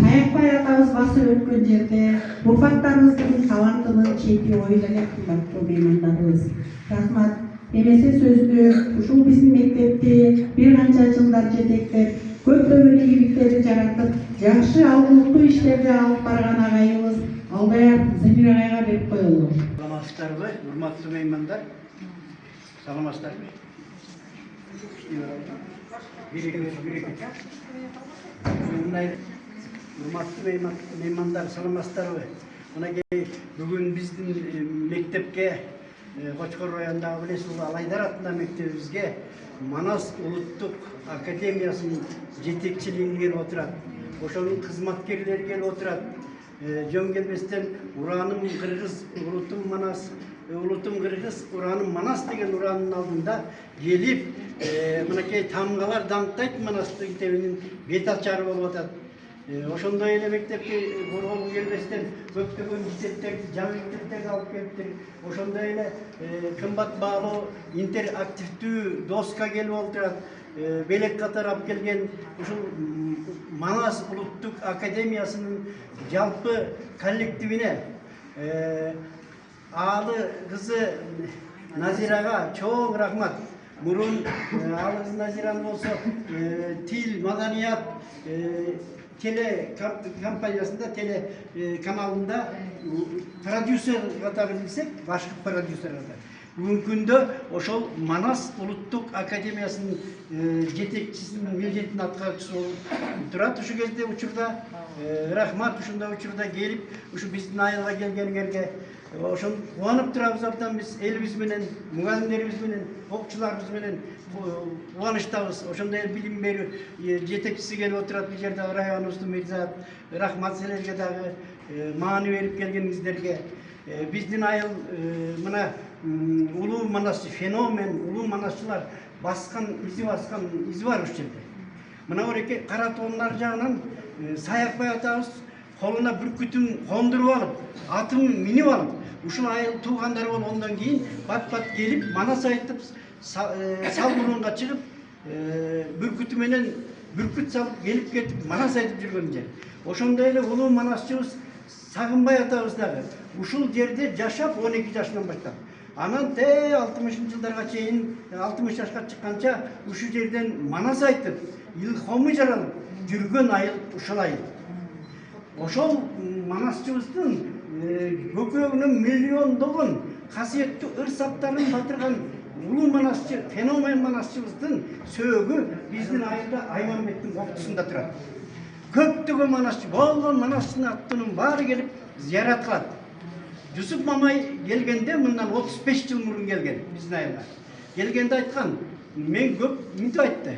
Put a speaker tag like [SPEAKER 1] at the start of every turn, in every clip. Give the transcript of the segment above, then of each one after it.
[SPEAKER 1] Саякбай атабыз басып өткөн жерде урпактарыбыздын талантынын чети ойда эле кымбаттуу меймандарыбыз. Рахмат. Эмесе сөздү ушул биздин мектепти бир канча жылдар жетектеп, көптөгөн ийгиликтерди жаратып, жакшы алгылыктуу иштерди алып барган агайыбыз Алдаяр Замир агайга берип коелу.
[SPEAKER 2] Саламатсыздарбы, урматтуу меймандар? Саламатсыздарбы? Урматтуу меймандар, саламатсыздарбы? Мынакей бүгүн биздин мектепке Кочкор районундагы билесиз, Алайдар атындагы мектебибизге Манас улуттук академиясынын жетекчилигин келип отурат. Ошонун кызматкерлери келип отурат. Жөн келбестен Ураным Кыргыз, улутум Кыргыз, Ураным Манас деген уранын алдында келип, мынакей тамгалар даңктайт Манастын тебинин бет ачары болуп атат. Ошондой эле мектепке борголуу келбестен көптөгөн житектерди, жаңы мектептерди алып келиптир. Ошондой эле кымбат баалуу интерактивдүү доска келип отурат. Белек катары алып келген ушул Манас улуттук академиясынын жалпы коллективине аалы кызы Назирага чоң рахмат. Мурун аалы кызы Назираны болсо тил, маданият теле компаниясында, теле каналында продюсер катары билсек, башкы продюсер катары. Бүгүнкү күндө ошол Манас улуттук академиясынын жетекчисинин милдетин аткаруучусу болуп турат. Ушул кезде учурда рахмат, ушундай учурда келип, ушу биздин айылга келгениңерге ошон кубанып турабыз. Абдан биз элибиз менен, мугалимдерибиз менен, окуучуларыбыз менен кубанычтабыз. Ошондой билим берүү жетекчиси келип отурат бул жерде районубуздун мырза. Рахмат силерге дагы маани берип келгениңиздерге. Биздин айыл мына улуу Манас феномен, улуу манасчылар баскан изи бар ушул жерде. Мына ореке кара тоондар жагынан Саякбай атабыз колуна бүркүтүн кондуруп алып, атын минип алып, ушул айыл туугандар болгондон кийин бат-бат келип Манас айтып, сал мурунга чыгып, бүркүтү менен бүркүт салып келип кетип Манас айтып жүргөн жер. Ошондой эле улуу манасчыбыз Сагынбай атабыз дагы ушул жерде жашап 12 жашынан баштап, анан 60-жылдарга чейин 60 жашка чыкканча ушул жерден Манас айтып, илхому жаралып жүргөн айыл ушул айыл. Ошол манасчыбыздын көкөгүнөн миллиондогон касиеттүү ыр-саптарын батырган улуу манасчы, феномен манасчыбыздын сөөгү биздин айылда Айманбеттин коктусунда турат. Көптөгөн манасчы болгон манасчынын аттынын баары келип зиярат кылат. Жусуп мамай келгенде мындан 35 жыл мурун келген биздин айылга. Келгенде айткан, мен көп мынтип айтты.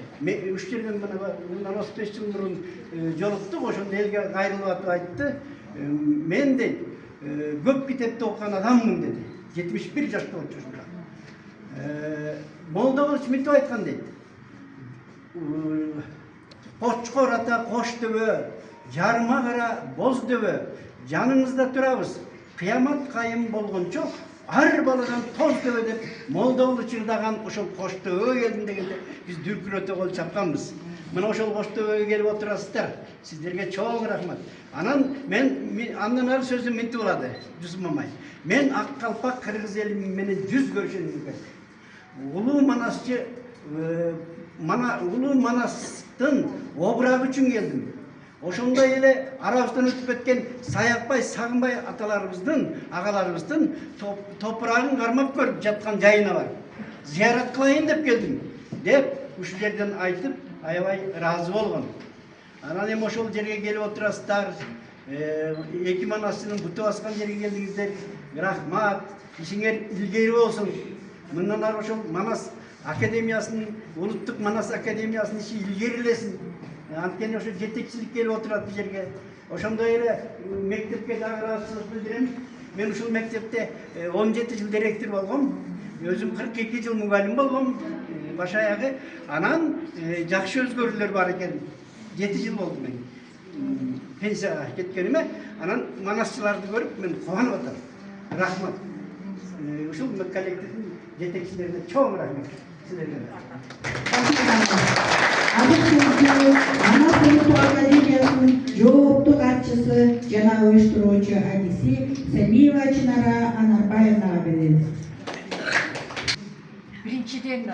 [SPEAKER 2] Уш жерден мындан 35 жыл мурун жолуктук, ошондо элге кайрылып атып айтты. Мен дейт, көп китепти окуган адаммын деди. 71 жашта болчу. Молда болуп мынтип айткан дейт. Кочкор ата кош дөбө, жарма кара боз дөбө, жаныңызда турабыз. Кыямат кайым болгончо ар баладан тоз дөбө деп Молдоолу чырдаган ошол кош дөбөгө келдим дегенде биз дүркүрөтө кол чапканбыз. Мына ошол кош дөбөгө келип отурасыздар. Сиздерге чоң рахмат. Андан ары сөзүм мынтип болду, Жусуп мамай. Мен ак калпак кыргыз эли менен жүз көрүшөнүм керек. Улуу манасчы, улуу Манастын обрагы үчүн келдим. Ошондой эле арабыздан өтүп кеткен Саякбай, Сагынбай аталарыбыздын, агаларыбыздын топурагын кармап көрүп жаткан жайына бар. Зиярат кылайын деп келдим, деп ушул жерден айтып, аябай ыраазы болгон. Анан эми ошол жерге келип отурасыздар. Эки манасчынын буту баскан жерге келдиңиздер. Рахмат, ишиңер илгери болсун. Мындан ары ошол Манас академиясынын, улуттук Манас академиясынын иши илгерилесин. Анткени ошо жетекчилик келип отурат бул жерге. Ошондой эле мектепке дагы ыраазычылык билдирем. Мен ушул мектепте 17 жыл директор болгом. Өзüm 42 жыл мұғалім болдым, баш аяғы. Анан жақсы өзгөрүүлөр бар екен. 7 жыл болды мен пенсияға кеткеніме. Анан манасчыларды көріп, мен қуанып отыр. Рахмат. Ушул коллективдин жетекчилерине чоң рахмат. Силерге.
[SPEAKER 1] Ана Улуттук академиясынын жооптук катчысы жана уюштуруучу адиси Сәмиева Чынара Анарбаевнага беребиз.
[SPEAKER 3] Биринчиден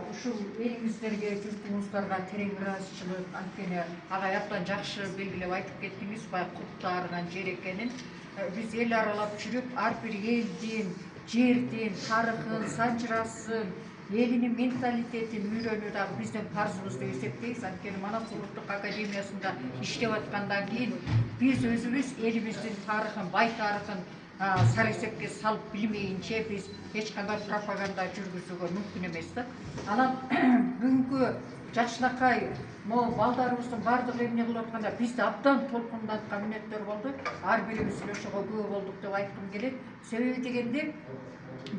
[SPEAKER 3] ушул элибиздерге, журтубуздарга терең ыраазычылык, анткени агай абдан жакшы белгилеп айтып кеттиңиз, баягы куттаарынан жер экенин. Биз эл аралап жүрүп, ар бир элдин, жердин тарыхын, санжырасын, элинин менталитетин үйрөнүү дагы биздин парзыбыз деп эсептейбиз. Анткени Манас Улуттук академиясында иштеп аткандан кийин биз өзүбүз элибиздин тарыхын, бай тарыхын сары эсепке салып билмейинче биз эч кандай пропаганда жүргүзүүгө мүмкүн эмес да. Анан бүгүнкү жакшынакай могу балдарыбыздын бардыгы эмне кылып атканда бизди абдан толкундаткан мүнөттөр болду. Ар бирибиз ошого күбө болдук деп айткым келет. Себеби дегенде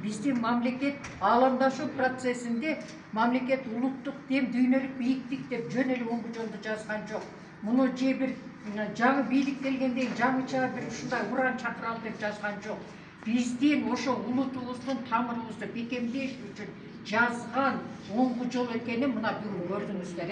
[SPEAKER 3] биздин мамлекет ааламдашуу процессинде мамлекет улуттук дем дүйнөлүк бийиктик деп жөн эле оңгу жолду жазган жок. Муну же бир жаңы бийлик келгенде жаңыча бир ушундай уран чакыралы деп жазган жок. Биздин ошо улутубуздун тамырыбызды бекемдеш үчүн жазган оңгу жол экенин мына бүгүн көрдүңүздөр.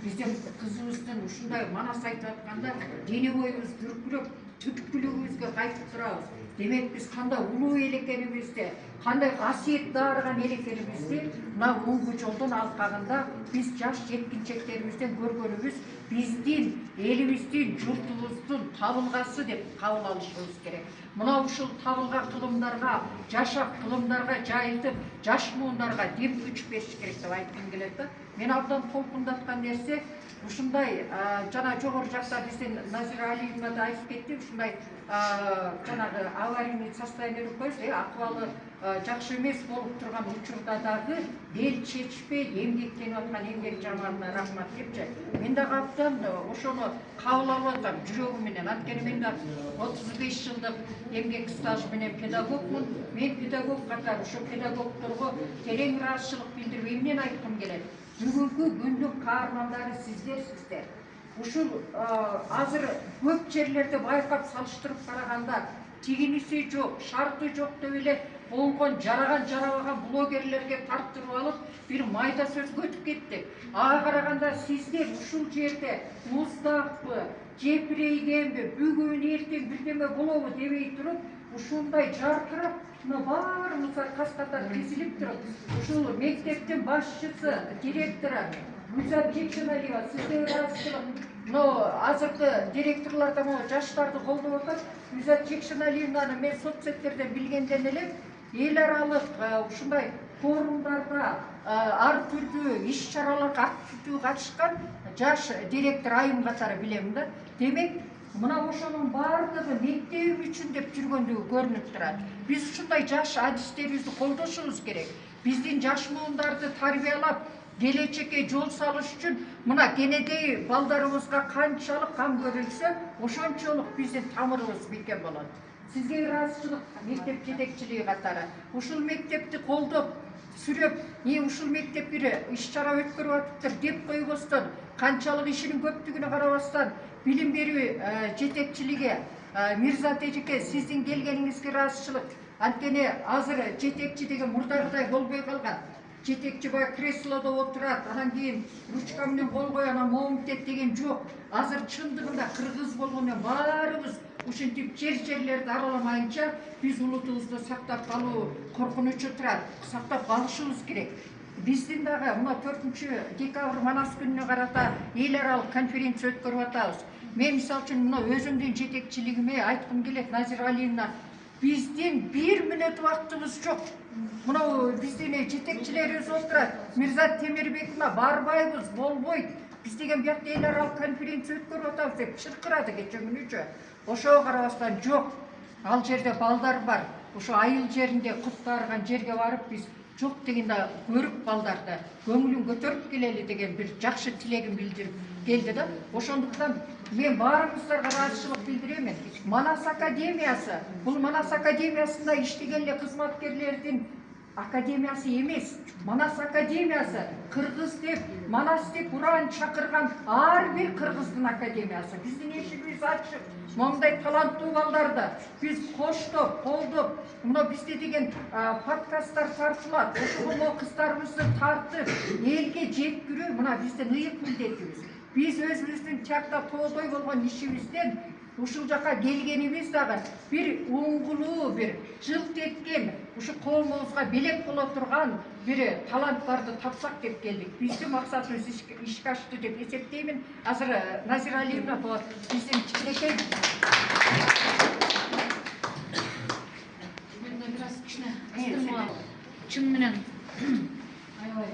[SPEAKER 3] Биздин кызыбыздын ушундай манас айтып атканда дене боюбуз дүркүрөп, түпкүлүгүбүзгө кайтып турабыз. Демек биз кандай улуу эл экенибизди, кандай касиет дарыган эл экенибизди мына оңгу жолдун алкагында биз жаш жеткинчектерибизден көргөнүбүз биздин элибиздин, журтубуздун табылгасы деп кабыл алышыбыз керек. Мына ушул табылган кылымдарга, жашак кылымдарга жайылтып, жаш муундарга дем күч бериш керек деп айткым келет да. Мен абдан толкундаткан нерсе ушундай жана жогору жакта биздин Назира Алиевна да айтып кетти, ушундай жанагы аварийный состояние коебуз, акыбалы жакшы эмес болуп турган учурда дагы бел чечпей эмгектенип аткан эмгек жамаатына рахмат депчи. Мен дагы абдан ошону кабыл алып атам жүрөгүм менен. Анткени мен да 35 жылдык эмгек стаж менен педагогмун. Мен педагог катары ошо педагогдорго терең ыраазычылык билдирип эмнени айткым келет. Бүгүнкү күндүн каармандары сиздерсиздер. Ушул азыр көп жерлерде байкап салыштырып караганда тигиниси жок, шарты жок деп эле болгон жараган жарабаган блогерлерге тарттырып алып бир майда сөзгө өтүп кеттик. Ага караганда сиздер ушул жерде муздакпы, жепирейгенби, бүгүн эртең бирдеме болобу дебей туруп, ушундай жаркырап, мына баарыбызга кас-катар тизилип туруп, ушул мектептин башчысы, директору Гүлзат Жекшеналиева сизге ыраазычылык. Азыркы директорлор да могу жаштарды колдоп атат. Гүлзат Жекшеналиевнаны мен соцсеттерден билгенден эле эл аралык ушундай форумдарда ар түрдүү иш-чараларга активдүү катышкан жаш директор айым катары билем да. Демек, мына ошонун бардыгы мектебим үчүн деп жүргөндүгү көрүнүп турат. Биз ушундай жаш адистерибизди колдошубуз керек. Биздин жаш муундарды тарбиялап, келечекке жол салыш үчүн мына кенедей балдарыбызга канчалык кам көрүлсө, ошончолук биздин тамырыбыз бекем болот. Сизге ыраазычылык мектеп жетекчилиги катары. Ушул мектепти колдоп, сүрөп, ушул мектеп бир иш-чара өткөрүп атыптыр деп койбостон, канчалык ишинин көптүгүнө карабастан, билим берүү жетекчилиги Мирзат эжеке сиздин келгениңизге ыраазычылык. Анткени азыр жетекчи деген мурдагыдай болбой калган. Жетекчи бай креслодо отурат, анан кийин ручка менен кол коюп, анан моңтет деген жок. Азыр чындыгында кыргыз болгондо баарыбыз ушинтип жерлерди араламайынча биз улутубузду сактап калуу коркунучу турат. Сактап калышыбыз керек. Биздин дагы мына 4 декабрь Манас күнүнө карата эл аралык конференция өткөрүп атабыз. Мен мисалы үчүн мына өзүмдүн жетекчилигиме айткым келет, Назира Алиевна, биздин 1 мүнөт убактыбыз жок. Мына биздин жетекчилерибиз отурат. Мирзат Темирбековна барбайбыз, болбойт. Биз деген биякта эл аралык конференция өткөрүп атабыз деп чыркырады кече күнүчө. Ошого карабастан жок. Ал жерде балдар бар. Ошо айыл жеринде кут арыган жерге барып биз жок дегенде көрүп балдарды көңүлүн көтөрүп келели деген бир жакшы тилегин билдирип келди да. Ошондуктан мен баарыңыздарга ыраазычылык билдирем. Манас академиясы, бул Манас академиясында иштеген эле кызматкерлердин академиясы емес, Манас академиясы, Кыргыз деп, Манас деп ұран шақырған ар бир кыргыздын академиясы. Биздин эшигибиз ачык. Мондай таланттуу балдарды биз коштоп, колдоп, мына бизде деген подкасттар тартылат. Ошого кыздарыбызды тартып, элге жеткирүү мына биздин ыйык милдетибиз. Биз өзүбүздүн тиякта тоодой болгон ишибизден ушул жака келгенибиз дагы бир уңгулуу, бир жылт эткен, ушу коомубузга белек боло турган бир таланттарды тапсак деп келдик. Биздин максатыбыз ишке ашты деп эсептеймин. Азыр Назира Алиевна бул биздин кичинекей
[SPEAKER 4] чын менен аябай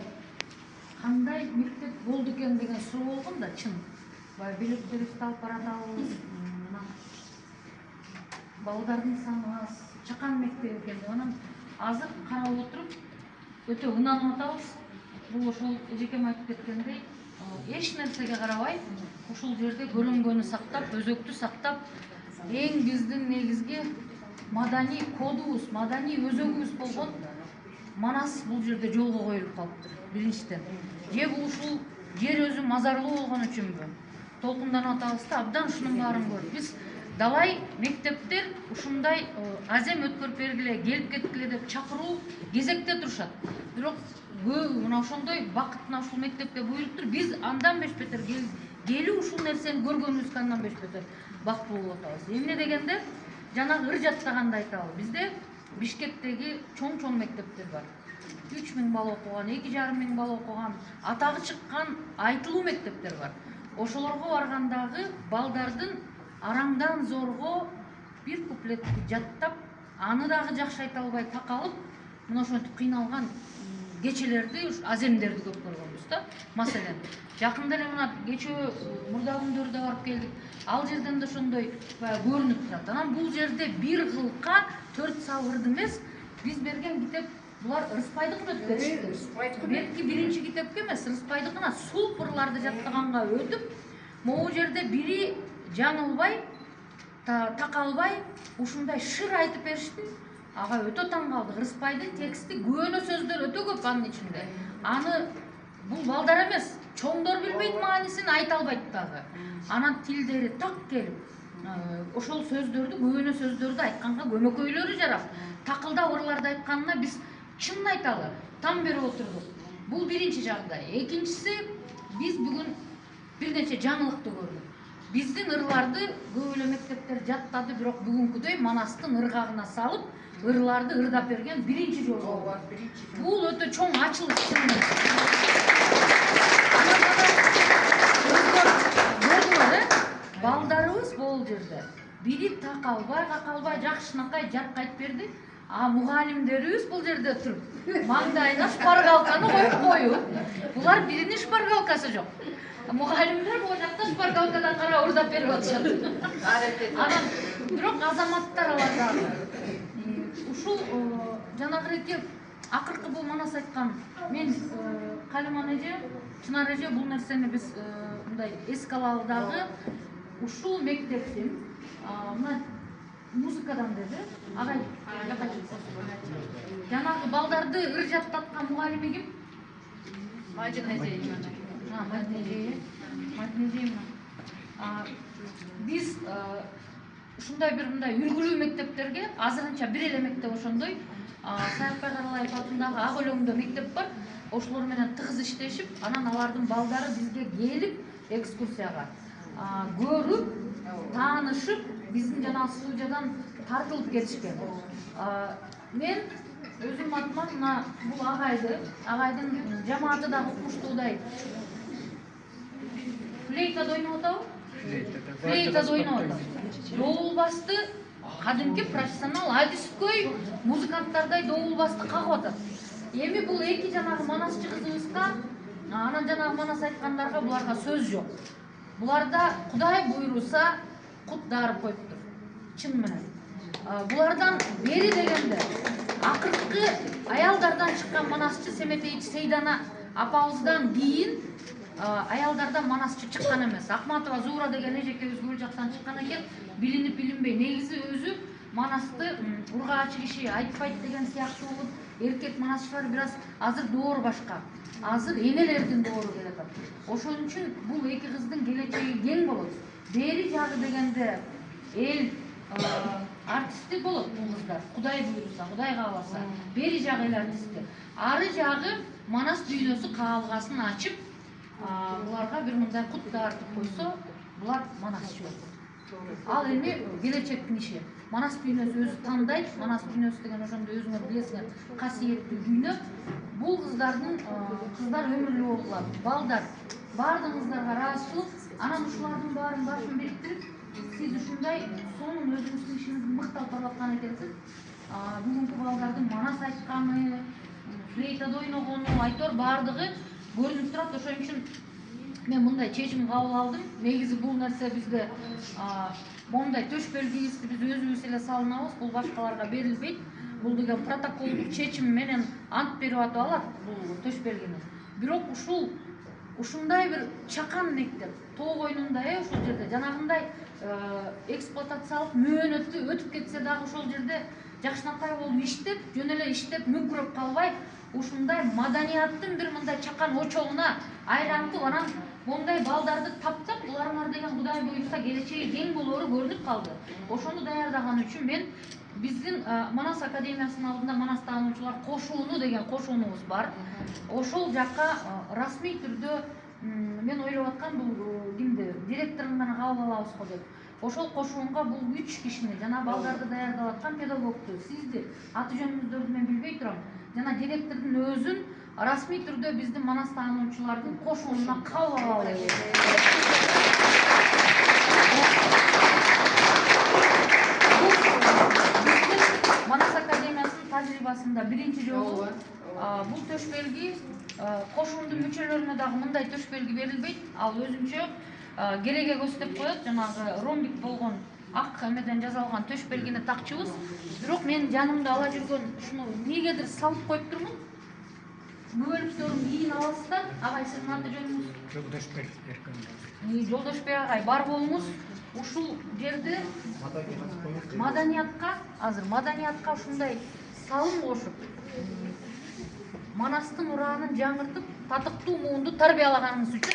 [SPEAKER 4] кандай мектеп болду экен деген суроо болгон да, чын баягы билектерибизди алып баратабыз, мына балдардын саны аз, чакан мектеп экен деп анан азыр карап отуруп өтө ынанып атабыз. Бул ошол эжекем айтып кеткендей, эч нерсеге карабай ушул жерде көрөнгөнү сактап, өзөктү сактап, эң биздин негизги маданий кодубуз, маданий өзөгүбүз болгон Манас бул жерде жолго коюлуп калыптыр. Биринчиден, же бул ушул жер өзү мазарлуу болгон үчүнбү? Толкунданып атабыз да, абдан ушунун баарын көрүп. Биз далай мектептер ушундай азем өткөрүп бергиле, келип кеткиле деп чакыруу кезекте турушат. Бирок мына ошондой бакыт мына ушул мектепке буйруптур. Биз андан бешбетер келүү ушул нерсени көргөнүбүзгө андан бешбетер бактылуу болуп атабыз. Эмне дегенде, жанагы ыр жаттаганды айтабыз. Бизде Бишкектеги чоң мектептер бар. 3000 бала окуган, 2500 бала окуган, атагы чыккан айтылуу мектептер бар. Ошолорго баргандагы балдардын араңдан зорго бир куплетти жаттап, аны дагы жакшы айта албай такалып, мына ошентип кыйналган кечелерди, аземдерди көп көргөнбүз да. Маселен, жакында эле мына кече мурда күндөрдө барып келдик. Ал жерден да ошондой көрүнүп турат. Анан бул жерде бир кылка 4 сабырды эмес, биз берген китеп булар Рыспайдыкын өтүп кетишти. Белки биринчи китепке эмес, Рыспайдыкына сулп ырларды жаттаганга өтүп, могу жерде бири жаңылбай, такалбай ушундай шыр айтып беришти. Ага өтө таң калдык. Рыспайдын тексти көөнө сөздөр өтө көп анын ичинде. Аны бул балдар эмес, чоңдор билбейт маанисин, айта албайт дагы. Анан тилдери так келип, ошол сөздөрдү, көөнө сөздөрдү айтканга көмөкөйлөрү жарап, такылдап ырларды айтканына биз чынын айталы, там берип отурдук. Бул биринчи жагдай. Экинчиси, биз бүгүн бир нече жаңылыкты көрдүк. Биздин ырларды көп эле мектептер жаттады, бирок бүгүнкүдөй Манастын ыргагына салып, ырларды ырдап берген биринчи жол болду. Бул өтө чоң ачылыш чынында. Балдарыбыз бул жерде бири такалбай, какалбай, жакшынакай жарк айтып берди. Мугалимдерибиз бул жерде туруп, маңдайына шпаргалканы коюп коюп, булар биринин шпаргалкасы жок. Мугалимдер бул жакта шпаргалкадан карап ырдап берип атышат. Анан бирок азаматтар алардагы ушул жанагы эки акыркы бул Манас айткан, мен Калиман эже, Чынар эже бул нерсени биз мындай эске алалы дагы. Ушул мектептин мына музыкадан деди, агай жанагы балдарды ыр жаттаткан мугалими ким? Мадина эже. Мадина эже. Биз ушундай бир мындай үлгүлүү мектептерге азырынча бир эле мектеп ошондой Саякбай Каралаев атындагы Ак Өлөңдө мектеп бар. Ошолор менен тыгыз иштешип, анан алардын балдары бизге келип экскурсияга көрүп, таанышып, биздин жанагы студиядан тартылып кетишкен. Мен өзүм атыман мына бул агайдын жамааты да укмуштуудай флейта ойноп атабы? Флейта ойноп атат. Доулбасты кадимки профессионал адискөй музыканттардай доулбасты кагып атат. Эми бул эки жанагы Манасчы кызыбызга, анан жанагы Манас айткандарга буларга сөз жок. Буларда Кудай буйруса кут дарып коюптур. Чын менен. Булардан бери дегенде акыркы аялдардан чыккан Манасчы Семетейич Сейдана апабыздан кийин аялдардан Манасчы чыккан эмес. Акматова Зуура деген эжекебиз бул жактан чыккан экен, билинип билинбей. Негизи өзү Манасты ургаач киши айтпайт деген сыяктуу эркек манасчылар бир аз азыр доору башка. Азыр энелердин доору келатат. Ошон үчүн бул эки кыздын келечеги кең болот. Бери жагы дегенде эл артисти болот бул кыздар. Кудай буйруса, Кудай кааласа. Бери жагы эл артисти. Ары жагы манас дүйнөсү каалгасын ачып, буларга бир мындай кут тартып койсо, булар манасчы болот. Ал эми келечектин иши. Манас дүйнөсү өзү тандайт. Манас дүйнөсү деген ошондо өзүңөр билесиңер, касиеттүү дүйнө. Бул кыздардын кыздар өмүрлүү болгула, балдар баардыгыңыздарга ыраазычылык. Анан ушулардын баарын башын бириктирип, сиз ушундай сонун өзүңүздүн ишиңизди мыктап барлаткан экенсиз. Бүгүнкү балдардын манас айтканы, флейтада ойногону, айтор баардыгы көрүнүп турат. Ошон үчүн мен мындай чечим кабыл алдым. Негизи бул нерсе бизде мондай төшбөлгүбүздү биз өзүбүз эле салынабыз. Бул башкаларга берилбейт. Бул деген протоколдук чечим менен ант берип атып алат бул төшбөлгүнү. Бирок ушундай бир чакан мектеп, тоо койнунда ушул жерде жанагындай эксплуатациялык мөөнөтү өтүп кетсе дагы ошол жерде жакшынакай болуп иштеп, жөн эле иштеп мүгүрөп калбай, ушундай маданияттын бир мындай чакан очогуна айлантып, анан мондай балдарды таптап, буларыңар деген Кудай буйруса келечеги кең болоору көрүнүп калды. Ошону даярдаган үчүн мен биздин Манас академиясынын алдында Манас таануучулар кошууну деген кошуунубуз бар. Ошол жакка расмий түрдө мен ойлоп аткам, бул кимди директорун гана кабыл алабыз го деп. Ошол кошуунга бул 3 кишини, жана балдарды даярдап аткан педагогду, сизди, аты жөнүңүздөрдү мен билбей турам, жана директордун өзүн расмий түрдө биздин Манас таануучулардын кошуунуна кабыл алалы. Манас академиясынын тажрыйбасында биринчи жолу бул төшбөлгү кошуундун мүчөлөрүнө дагы мындай төшбөлгү берилбейт. Ал өзүнчө кереге көздөп коет, жанагы ромбик болгон ак эмеден жасалган төшбөлгүнү такчыбыз. Бирок мен жанымда ала жүргөн ушуну эмнегедир салып коюп турмун. Мүбөлүктөрүн кийин аласыздар. Агай, сиздин аты жөнүңүз?
[SPEAKER 5] Жолдошбек Эркенбек.
[SPEAKER 4] Жолдошбек агай, бар болуңуз. Ушул жерде маданиятка ушундай салым кошуп, Манастын ураанын жаңыртып, татыктуу муунду тарбиялаганыңыз үчүн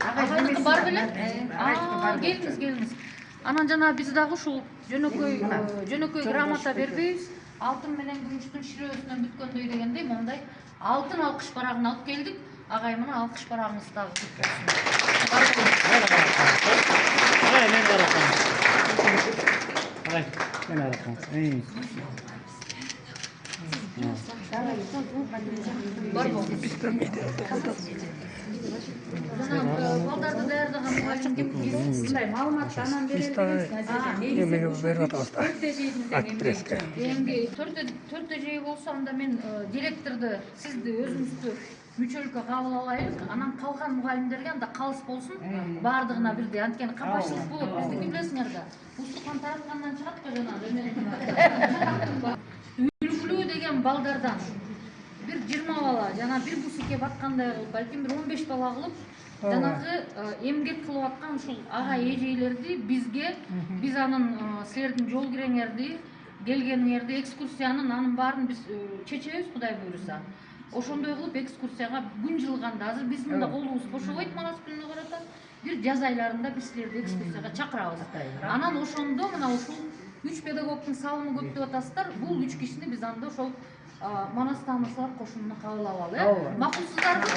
[SPEAKER 4] Агайдыкы бар беле? Келиңиз. Анан жана биз дагы ушул жөнөкөй грамота бербейбиз. Алтын менен күмүштүн ширөөсүнөн бүткөндөй дегендей мондай алтын алкыш барагын алып келдик. Агай, мына алкыш барагыңыз дагы балдарды даярдаган мындай маалыматты анан беребиз. Эми төрт эжеги болсо, анда мен директорду, сизди өзүңүздү мүчөлүккө кабыл алайлык. Анан калган мугалимдерге анда калыс болсун, баардыгына бирдей. Анткени капачылык болот, биздики билесиңер да. Устукан тараткандан чыгат го жанагы. Үлгүлүү деген балдардан бир 20 бала, жана бир бусике баткандай кылып, балким бир 15 бала кылып, жанагы эмгек кылып аткан ушул агай эжейлерди бизге, биз анын силердин жол киреңерди, келгениңерди, экскурсиянын анын баарын биз чечебиз, Кудай буйруса. Ошондой кылып экскурсияга күн жылганда, азыр биздин да колубуз бошобойт Манас күнүнө карата, бир жаз айларында биз силерди экскурсияга чакырабыз. Анан ошондо мына ушул 3 педагогдун салымы көп деп атасыздар. Бул 3 кишини биз анда ошол Манас таануучулар кошуунуна кабыл алалы. Макулсуздарбы?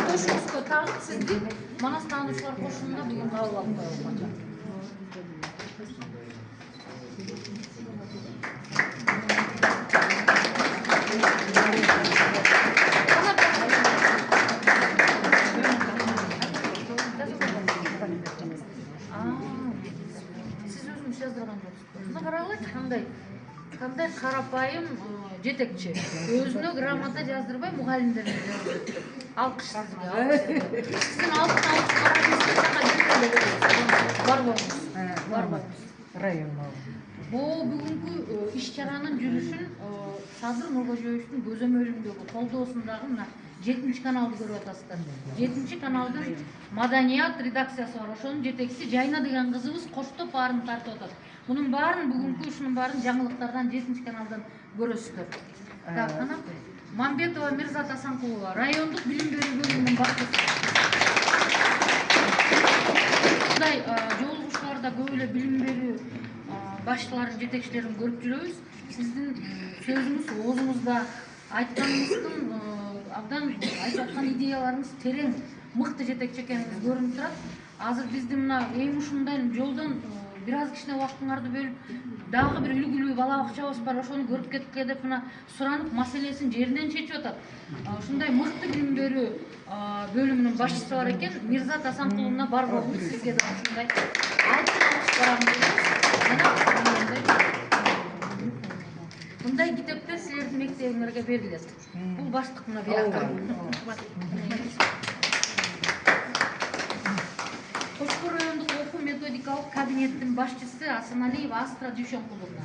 [SPEAKER 4] Кошуңузга тагып сизди Манас таануучулар кошуунуна бүгүн кабыл алып коелу. Siz özünüz yazdırgan joksuz. Muna карагылачы, кандай карапайым жетекчи. Өзүнө грамота жаздырбай мугалимдерге жаздырып. Алкыш сизге. Сиздин алтын бар болуңуз.
[SPEAKER 5] Районно.
[SPEAKER 4] Бул бүгүнкү иш чаранын жүрүшүн Садыр Нуркожоевичтин көзөмөлүндөгү колдоосундагы мына 7 каналды көрүп атасыздар. 7 каналдын маданият редакциясы бар. Ошонун жетекчиси Жайна деген кызыбыз коштоп баарын тартып атат. Мунун баарын бүгүнкү ушунун баарын жаңылыктардан 7 каналдан көрөсүздөр. Так, анан Мамбетова Мирзат Асанкулова, райондук билим берүү бөлүмүнүн башчысы. Мындай жолугушууларда көп эле билим берүү башчыларын, жетекчилерин көрүп жүрөбүз. Сиздин сөзүңүз, оозуңузда айтканыңыздын абдан айтып аткан идеяларыңыз терең, мыкты жетекчи экениңиз көрүнүп турат. Азыр биздин мына эң ушундай жолдон бир аз кичине убактыңарды бөлүп, дагы бир үлгүлүү бала бакчабыз бар, ошону көрүп кеткиле деп мына суранып, маселесин жеринен чечип атат. Ушундай мыкты билим берүү бөлүмүнүн башчысы бар экен. Мирзат Асанкуловна бар болуңуз, сизге да ушундай алтын алкыш барам. Мындай китептер силердин мектебиңерге берилет. Бул баштык мына бияка. Кошкор райондук окуу методикалык кабинеттин башчысы Асаналиев Астра Дүйшөнкуловна.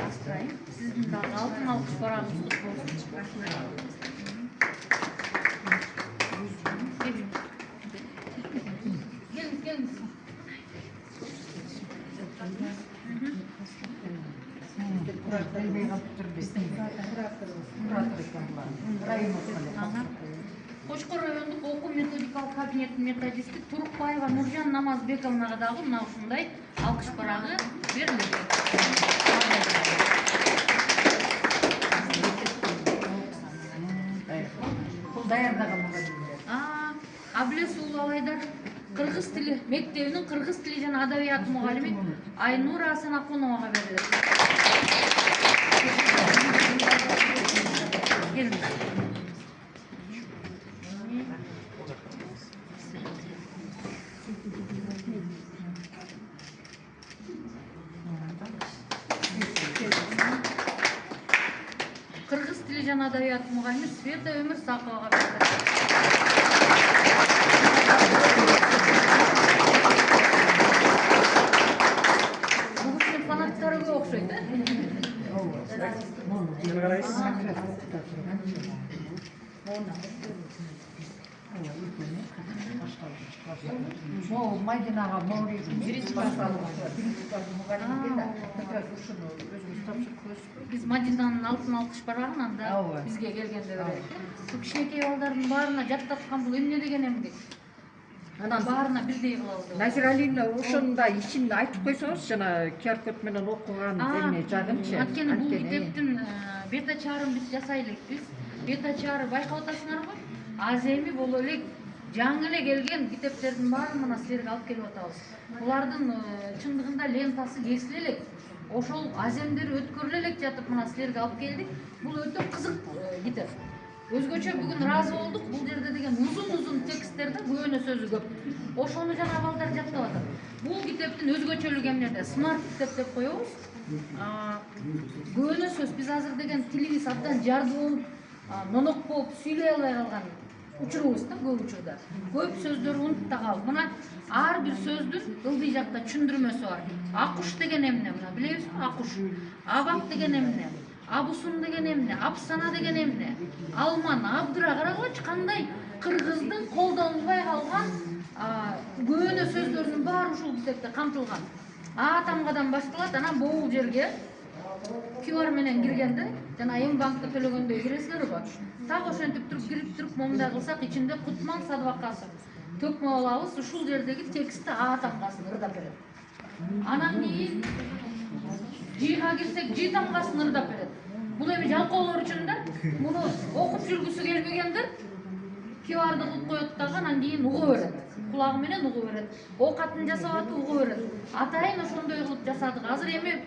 [SPEAKER 4] Астрайым, сиздин дагы алтын алкыш барамыз куту болсун. Келиңиз. Кошкор райондук окуу методикалык кабинеттин методисти Турукбаева Нуржан Намазбековнага дагы мына ушундай алкыш барагы берилет.
[SPEAKER 3] Бул даярдаган
[SPEAKER 4] Аблес уулу алайдар кыргыз тили мектебинин кыргыз тили жана адабият мугалими Айнура Асанакуновага берилет. Кыргыз тили жана адабият мугалими Света Өмүрсаковага берилет. Бүгүнкү фанаттары көп окшойт,
[SPEAKER 3] Могу Майдинага биринчи класстагы мугалимге да ушуну өзүбүз тапшырып коюшпу.
[SPEAKER 4] Биз Мадинанын алтын алкыш барагын анда бизге келгенде берет. Бул кичинекей балдардын баарына жаттаткан бул эмне деген эмгек? Анан баарына бирдей кылабыз.
[SPEAKER 3] Назира Алиевна ошону да ичин айтып койсоңуз, жана QR-код менен окуган эмне жагынчы.
[SPEAKER 4] Анткени бул китептин бет ачарын биз жасай элекпиз. Бет ачары байкап атасыңарбы? Аз эми боло элек жаңы эле келген китептердин баарын мына силерге алып келип атабыз. Булардын чындыгында лентасы кесиле элек. Ошол аземдери өткөрүлө элек жатып мына силерге алып келдик. Бул өтө кызык китеп. Өзгөчө бүгүн ыраазы болдук. Бул жерде деген узун тексттерде көөнө сөзү көп. Ошону жана балдар жаттап атат. Бул китептин өзгөчөлүгү эмнеде? Смарт китеп деп коебуз. Көөнө сөз биз азыр деген тилибиз абдан жарды болуп, нонок болуп сүйлөй албай калган учурубуз да көп учурда. Көп сөздөр унутта калып. Мына ар бир сөздүн ылдый жакта түшүндүрмөсү бар. Акуш деген эмне? Мына билебизби? Акуш. Абак деген эмне? Абусун деген эмне? Апсана деген эмне? Алман, Абдыра карагылачы кандай кыргыздын колдонулбай калган көөнө сөздөрүнүн баары ушул китепте камтылган. Тамгадан башталат, анан боул жерге QR менен киргенде, жана М-банкка төлөгөндөй киресиңерби? Так ошентип туруп кирип туруп момундай кылсак, ичинде Кутман Садыбакасов төкмө алабыз, ушул жердеги текстти тамгасын ырдап берет. Анан кийин Жига кирсек, Жи тамгасын ырдап берет. Бул эми жалкоолор үчүн да, муну окуп жүргүсү келбегендер QR-ды кылып коет дагы, анан кийин угу берет. Кулагы менен угу берет. Окатын жасап атып угу берет. Атайын ошондой кылып жасадык. Азыр эми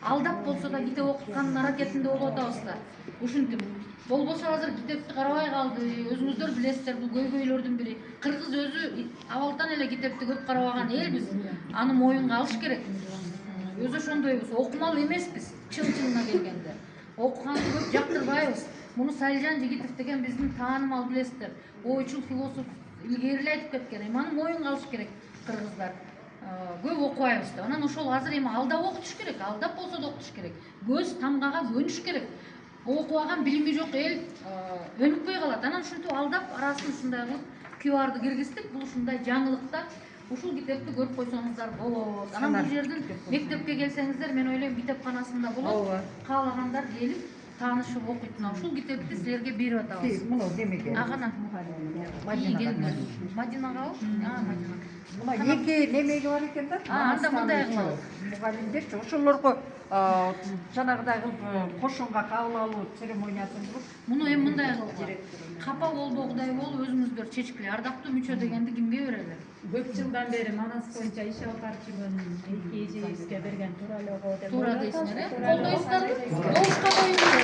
[SPEAKER 4] алдап болсо да китеп окуткандын аракетинде болуп атабыз да. Ушинтип. Болбосо азыр китепти карабай калды. Өзүңүздөр билесиздер, бул көйгөйлөрдүн бири. Кыргыз өзү абалдан эле китепти көп карабаган элбиз. Аны моюнга алыш керек. Өзү ошондойбуз. Окумал эмеспиз, чын-чынына келгенде. Окуганды көп жактырбайбыз. Муну Салижан Жигитов деген биздин таанымал билесиздер. Ойчул философ илгери эле айтып кеткен. Аны моюнга алыш керек кыргыздар. көп окубайбыз деп. Анан ошол азыр эми алдап окутуш керек, алдап болсо да окутуш керек. Көз тамгага көнүш керек. Окубаган билими жок эл өнүкпөй калат. Анан ушинтип алдап арасын ушундай кылып QR-ды киргиздик. Бул ушундай жаңылыктар. Ушул китепти көрүп койсоңуздар болот. Анан бул жерден мектепке келсеңиздер, мен ойлойм китепканасында болот. Каалагандар келип таанышып окуйт. Мына ушул китепти силерге берип атабыз.
[SPEAKER 3] Мына демеге.
[SPEAKER 4] Агана Мадинагабы? Мадина.
[SPEAKER 3] Мына эки немеге бар экен да.
[SPEAKER 4] Анда мындай кылабыз.
[SPEAKER 3] Мугалимдерчи ошолорго жанагыдай кылып кошунга кабыл алуу церемониясын кылып.
[SPEAKER 4] Муну эми мындай кылып капа болбогудай болуп өзүңүздөр чечкиле. Ардактуу мүчө дегенди кимге берелер?
[SPEAKER 6] Көп жылдан бери Манас боюнча иш алып барып жүргөн эки эжебизге берген тууралоого деп
[SPEAKER 4] Туура дейсиңер, э? Колдойсуздарбы? Добушка коюңуздар.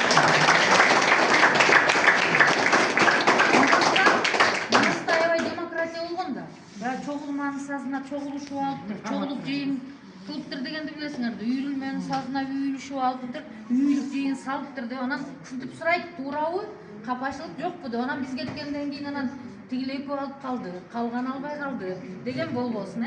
[SPEAKER 4] Манаста аябай демократия болгон да. Баягы чогулманын сазына чогулушуп алыптыр, чогулуп жыйын кылыптыр дегенди билесиңер да. Үйүлмөнүн сазына үйүлүшүп алыптыр, үйүлүк жыйын салыптыр деп анан ушинтип сурайт, туурабы? Капачылык жокпу деп анан биз кеткенден кийин анан тигиле экөө алып калды, калган албай калды деген болбосун,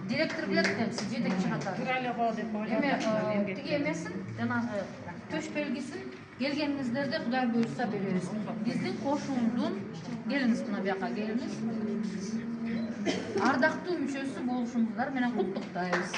[SPEAKER 4] Директор билет экен, сиз жетекчи катары.
[SPEAKER 6] тууралоого деп ойлоп
[SPEAKER 4] Эми тиги эмесин, жанагы төш белгисин келгениңиздерде Кудай буйрса беребиз. Биздин кошуундун келиңиз мына бияка келиңиз. Ардактуу мүчөсү болушуңуздар менен куттуктайбыз.